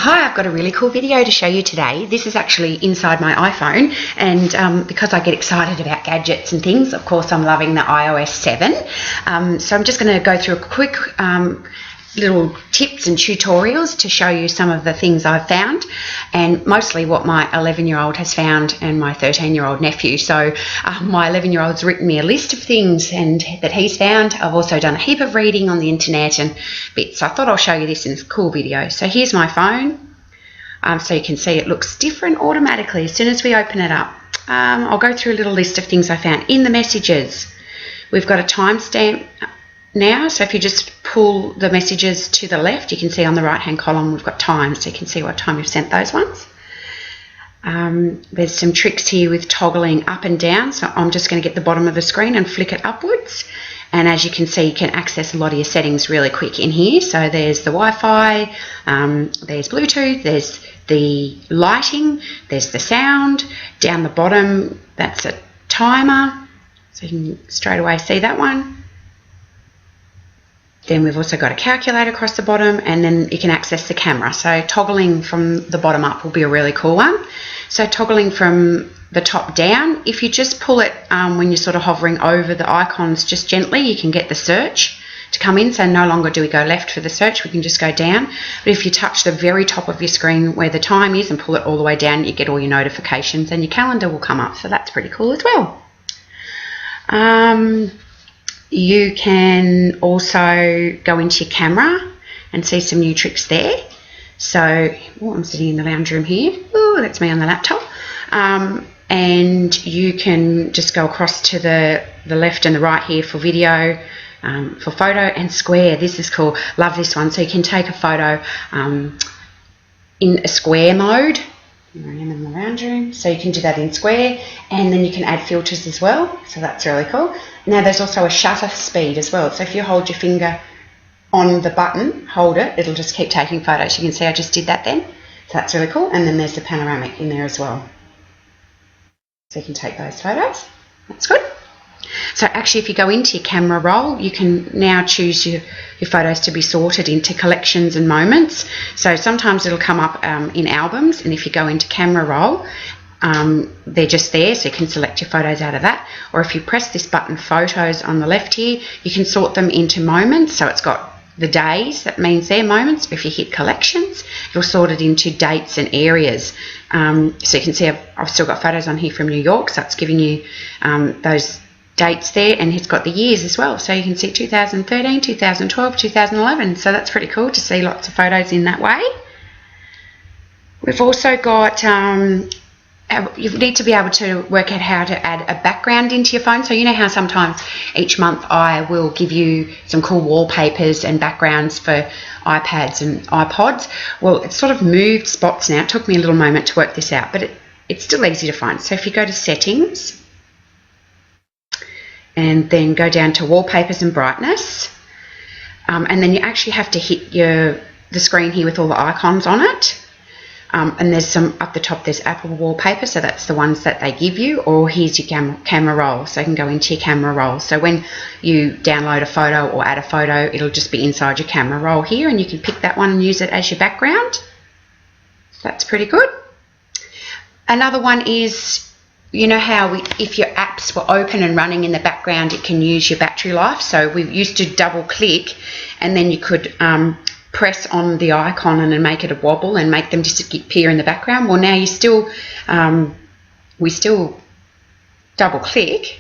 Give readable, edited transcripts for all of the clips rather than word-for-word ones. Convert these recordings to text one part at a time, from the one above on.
Hi, I've got a really cool video to show you today. This is actually inside my iPhone, and because I get excited about gadgets and things, of course I'm loving the iOS7. So I'm just going to go through a quick little tips and tutorials to show you some of the things I've found, and mostly what my 11-year-old has found and my 13-year-old nephew. So my 11-year-old's written me a list of things that he's found. I've also done a heap of reading on the internet and bits. So I thought I'll show you this in a cool video. So here's my phone. So you can see it looks different automatically as soon as we open it up. I'll go through a little list of things I found. In the messages, we've got a timestamp now, so if you just pull the messages to the left, you can see on the right hand column we've got time, so you can see what time you've sent those ones. There's some tricks here with toggling up and down, so I'm just going to get the bottom of the screen and flick it upwards, and as you can see you can access a lot of your settings really quick in here. So there's the Wi-Fi, there's Bluetooth, there's the lighting, there's the sound. Down the bottom that's a timer, so you can straight away see that one. Then we've also got a calculator across the bottom, and then you can access the camera. So toggling from the bottom up will be a really cool one. So toggling from the top down, if you just pull it when you're sort of hovering over the icons just gently, you can get the search to come in. So no longer do we go left for the search, we can just go down. But if you touch the very top of your screen where the time is and pull it all the way down, you get all your notifications and your calendar will come up. So that's pretty cool as well. You can also go into your camera and see some new tricks there. So I'm sitting in the lounge room here. Oh, that's me on the laptop. And you can just go across to the left and the right here for video, for photo, and square. This is cool. Love this one. So you can take a photo in a square mode. I am in the lounge room, so you can do that in square, and then you can add filters as well, so that's really cool. Now there's also a shutter speed as well, so if you hold your finger on the button, hold it, it'll just keep taking photos. You can see I just did that then, so that's really cool. And then there's the panoramic in there as well, so you can take those photos. That's good. So actually if you go into your camera roll, you can now choose your photos to be sorted into collections and moments. So sometimes it'll come up in albums, and if you go into camera roll, they're just there, so you can select your photos out of that. Or if you press this button photos on the left here, you can sort them into moments. So it's got the days, that means they're moments. But if you hit collections, it'll sort it into dates and areas. So you can see I've still got photos on here from New York, so it's giving you those dates there, and it's got the years as well, so you can see 2013, 2012, 2011, so that's pretty cool to see lots of photos in that way. We've also got you need to be able to work out how to add a background into your phone. So you know how sometimes each month I will give you some cool wallpapers and backgrounds for iPads and iPods. Well, it's sort of moved spots now. It took me a little moment to work this out, but it's still easy to find. So if you go to settings and then go down to wallpapers and brightness, and then you actually have to hit the screen here with all the icons on it, and there's some up the top, there's Apple wallpaper, so that's the ones that they give you, or here's your camera roll, so you can go into your camera roll. So when you download a photo or add a photo, it'll just be inside your camera roll here, and you can pick that one and use it as your background. That's pretty good. Another one is, you know how if your apps were open and running in the background, it can use your battery life. So we used to double click, and then you could press on the icon and then make it a wobble and make them disappear in the background. Well, now we still double click,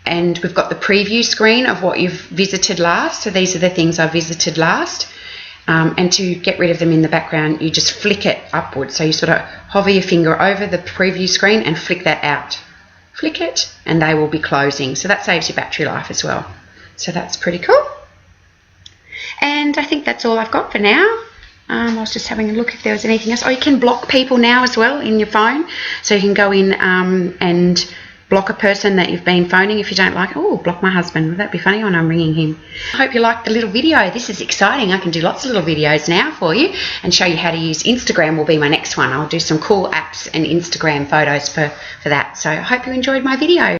and we've got the preview screen of what you've visited last. So these are the things I visited last. And to get rid of them in the background, you just flick it upwards. So you sort of hover your finger over the preview screen and flick that out. Flick it, and they will be closing. So that saves your battery life as well. So that's pretty cool. And I think that's all I've got for now. I was just having a look if there was anything else. Oh, you can block people now as well in your phone. So you can go in and block a person that you've been phoning if you don't like. Oh, block my husband. Would that be funny when I'm ringing him? I hope you liked the little video. This is exciting. I can do lots of little videos now for you and show you how to use Instagram. Will be my next one. I'll do some cool apps and Instagram photos for that. So I hope you enjoyed my video.